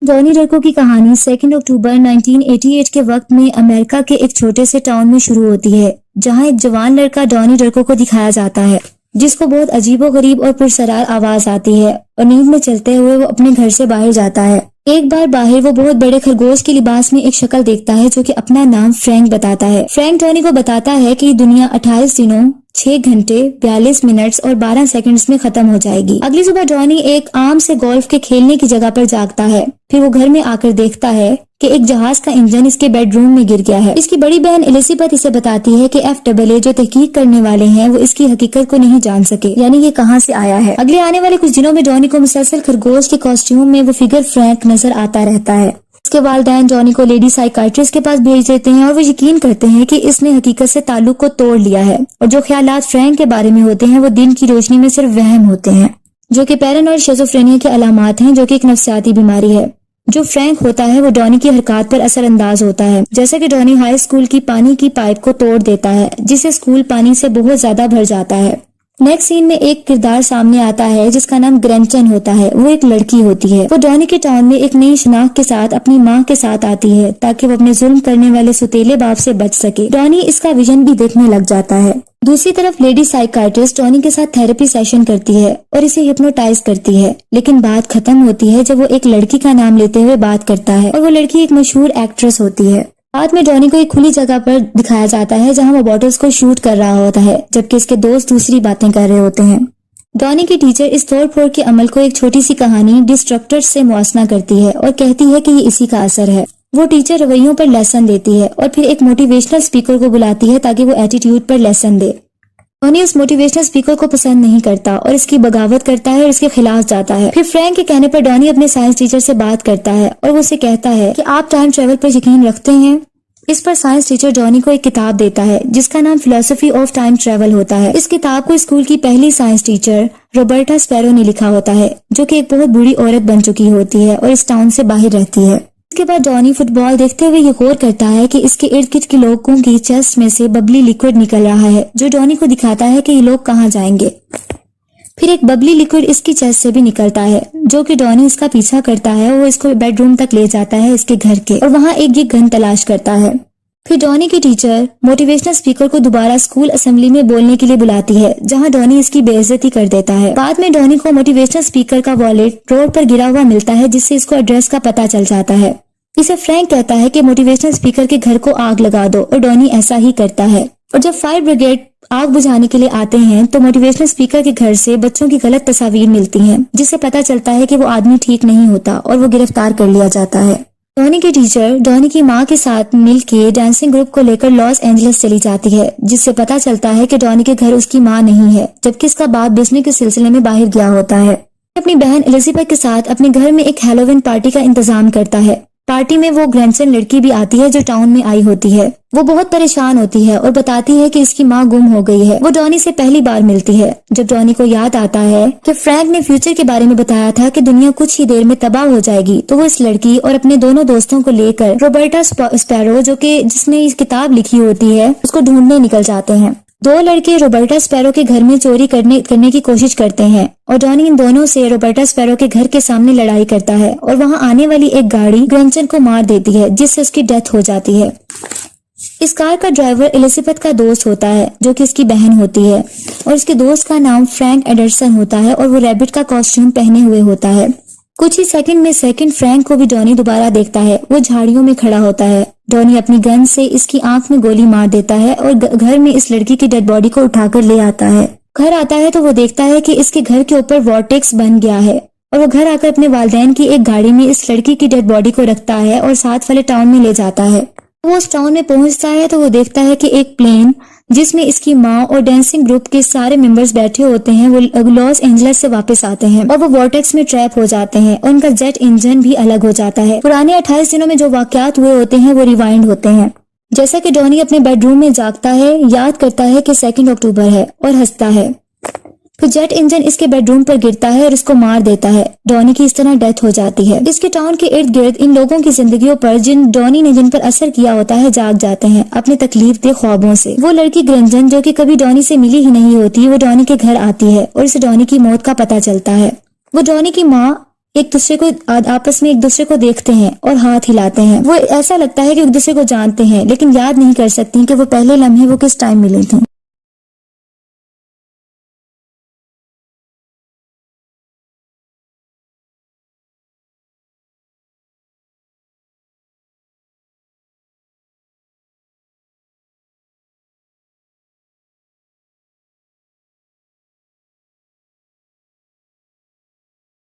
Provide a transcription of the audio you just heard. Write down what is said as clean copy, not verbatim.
Donny डरको की कहानी 2 अक्टूबर 1988 के वक्त में अमेरिका के एक छोटे से टाउन में शुरू होती है, जहां एक जवान लड़का डॉनी डरको को दिखाया जाता है, जिसको बहुत अजीबोगरीब और पुरसरार आवाज आती है और नींद में चलते हुए वो अपने घर से बाहर जाता है। एक बार बाहर वो बहुत बड़े खरगोश के लिबास में एक शक्ल देखता है जो कि अपना नाम फ्रैंक बताता है। फ्रैंक डॉनी को बताता है कि दुनिया 28 दिनों 6 घंटे 42 मिनट्स और 12 सेकंड्स में खत्म हो जाएगी। अगली सुबह डॉनी एक आम से गोल्फ के खेलने की जगह पर जागता है। फिर वो घर में आकर देखता है कि एक जहाज का इंजन इसके बेडरूम में गिर गया है। इसकी बड़ी बहन एलिजाबेथ इसे बताती है कि FAA जो तहकीक करने वाले हैं वो इसकी हकीकत को नहीं जान सके, यानी ये कहां से आया है। अगले आने वाले कुछ दिनों में डॉनी को मुसलसल खरगोश के कॉस्ट्यूम में वो फिगर फ्रैंक नजर आता रहता है। उसके वालिदैन डॉनी को लेडी साइकाइट्रिस्ट के पास भेज देते हैं और वो यकीन करते हैं कि इसने हकीकत से ताल्लुक को तोड़ लिया है और जो ख्यालात फ्रैंक के बारे में होते हैं वो दिन की रोशनी में सिर्फ वहम होते हैं, जो कि पैरानॉइड शिज़ोफ्रेनिया के अलामात हैं, जो कि एक नफ्सियाती बीमारी है। जो फ्रैंक होता है वो डॉनी की हरकत पर असरअंदाज होता है, जैसा कि डॉनी हाई स्कूल की पानी की पाइप को तोड़ देता है, जिससे स्कूल पानी से बहुत ज्यादा भर जाता है। नेक्स्ट सीन में एक किरदार सामने आता है जिसका नाम ग्रेंचन होता है। वो एक लड़की होती है। वो डॉनी के टाउन में एक नई शनाख्त के साथ अपनी माँ के साथ आती है ताकि वो अपने जुल्म करने वाले सुतीले बाप से बच सके। डॉनी इसका विजन भी देखने लग जाता है। दूसरी तरफ लेडी साइकाइट्रिस्ट डॉनी के साथ थेरेपी सेशन करती है और इसे हिप्नोटाइज करती है, लेकिन बात खत्म होती है जब वो एक लड़की का नाम लेते हुए बात करता है और वो लड़की एक मशहूर एक्ट्रेस होती है। बाद में डॉनी को एक खुली जगह पर दिखाया जाता है जहां वो बॉटल्स को शूट कर रहा होता है, जबकि इसके दोस्त दूसरी बातें कर रहे होते हैं। डॉनी की टीचर इस तोड़ फोड़ के अमल को एक छोटी सी कहानी डिस्ट्रक्टर्स से मुआसना करती है और कहती है कि ये इसी का असर है। वो टीचर रवैयों पर लेसन देती है और फिर एक मोटिवेशनल स्पीकर को बुलाती है ताकि वो एटीट्यूड पर लेसन दे। डॉनी उस मोटिवेशनल स्पीकर को पसंद नहीं करता और इसकी बगावत करता है और इसके खिलाफ जाता है। फिर फ्रैंक के कहने पर डॉनी अपने साइंस टीचर से बात करता है और वो उसे कहता है कि आप टाइम ट्रेवल पर यकीन रखते हैं। इस पर साइंस टीचर डॉनी को एक किताब देता है जिसका नाम फिलोसफी ऑफ टाइम ट्रेवल होता है। इस किताब को स्कूल की पहली साइंस टीचर रॉबर्टा स्पैरो ने लिखा होता है, जो कि एक बहुत बुरी औरत बन चुकी होती है और इस टाउन से बाहर रहती है। इसके बाद डॉनी फुटबॉल देखते हुए ये गौर करता है कि इसके इर्द गिर्द के लोगों की चेस्ट में से बबली लिक्विड निकल रहा है, जो डॉनी को दिखाता है कि ये लोग कहाँ जाएंगे। फिर एक बबली लिक्विड इसकी चेस्ट से भी निकलता है, जो कि डॉनी इसका पीछा करता है। वो इसको बेडरूम तक ले जाता है इसके घर के और वहाँ एक ये गन तलाश करता है। फिर डॉनी की टीचर मोटिवेशनल स्पीकर को दोबारा स्कूल असेंबली में बोलने के लिए बुलाती है, जहां डॉनी इसकी बेइज्जती कर देता है। बाद में डॉनी को मोटिवेशनल स्पीकर का वॉलेट रोड पर गिरा हुआ मिलता है, जिससे इसको एड्रेस का पता चल जाता है। इसे फ्रैंक कहता है कि मोटिवेशनल स्पीकर के घर को आग लगा दो और डॉनी ऐसा ही करता है। और जब फायर ब्रिगेड आग बुझाने के लिए आते हैं तो मोटिवेशनल स्पीकर के घर से बच्चों की गलत तस्वीर मिलती हैं, जिससे पता चलता है कि वो आदमी ठीक नहीं होता और वो गिरफ्तार कर लिया जाता है। डॉनी की टीचर डॉनी की माँ के साथ मिलकर डांसिंग ग्रुप को लेकर लॉस एंजलिस चली जाती है, जिससे पता चलता है कि डॉनी के घर उसकी माँ नहीं है, जबकि इसका बाप बिजनेस के सिलसिले में बाहर गया होता है। अपनी बहन एलिजाबेथ के साथ अपने घर में एक हैलोवीन पार्टी का इंतजाम करता है। पार्टी में वो ग्रैंडसन लड़की भी आती है जो टाउन में आई होती है। वो बहुत परेशान होती है और बताती है कि इसकी माँ गुम हो गई है। वो डॉनी से पहली बार मिलती है। जब डॉनी को याद आता है कि फ्रैंक ने फ्यूचर के बारे में बताया था कि दुनिया कुछ ही देर में तबाह हो जाएगी, तो वो इस लड़की और अपने दोनों दोस्तों को लेकर रॉबर्टा स्पैरो, जिसने इस किताब लिखी होती है, उसको ढूंढने निकल जाते हैं। दो लड़के रॉबर्टा स्पैरो के घर में चोरी करने की कोशिश करते हैं और डॉनी इन दोनों से रॉबर्टा स्पैरो के घर के सामने लड़ाई करता है और वहां आने वाली एक गाड़ी ग्रेंचन को मार देती है, जिससे उसकी डेथ हो जाती है। इस कार का ड्राइवर एलिजाबेथ का दोस्त होता है, जो कि इसकी बहन होती है, और इसके दोस्त का नाम फ्रैंक एडरसन होता है और वो रैबिट का कॉस्ट्यूम पहने हुए होता है। कुछ ही सेकंड में फ्रैंक को भी डॉनी दोबारा देखता है। वो झाड़ियों में खड़ा होता है। डॉनी अपनी गन से इसकी आंख में गोली मार देता है और घर में इस लड़की की डेड बॉडी को उठाकर ले आता है। घर आता है तो वो देखता है कि इसके घर के ऊपर वॉर्टेक्स बन गया है और वो घर आकर अपने वालिदैन की एक गाड़ी में इस लड़की की डेड बॉडी को रखता है और साथ वाले टाउन में ले जाता है। वो उस टाउन में पहुंचता है तो वो देखता है कि एक प्लेन जिसमें इसकी माँ और डांसिंग ग्रुप के सारे मेंबर्स बैठे होते हैं, वो लॉस एंजलिस से वापस आते हैं और वो वॉर्टेक्स में ट्रैप हो जाते हैं और उनका जेट इंजन भी अलग हो जाता है। पुराने 28 दिनों में जो वाकयात हुए होते हैं वो रिवाइंड होते हैं। जैसा कि डॉनी अपने बेडरूम में जागता है, याद करता है कि 2 अक्टूबर है और हंसता है। फिर जेट इंजन इसके बेडरूम पर गिरता है और इसको मार देता है। डॉनी की इस तरह डेथ हो जाती है। इसके टाउन के इर्द गिर्द इन लोगों की जिंदगियों पर जिन पर असर किया होता है जाग जाते हैं अपने तकलीफ दे ख्वाबों से। वो लड़की ग्रेंजन, जो कि कभी डॉनी से मिली ही नहीं होती, वो डॉनी के घर आती है और इसे डॉनी की मौत का पता चलता है। वो डॉनी की माँ ایک دوسرے کو آپس میں ایک دوسرے کو دیکھتے ہیں اور ہاتھ ہلاتے ہیں. وہ ایسا لگتا ہے کہ ایک دوسرے کو جانتے ہیں لیکن یاد نہیں کر سکتی کہ وہ پہلے لمحے وہ کس ٹائم ملے تھے.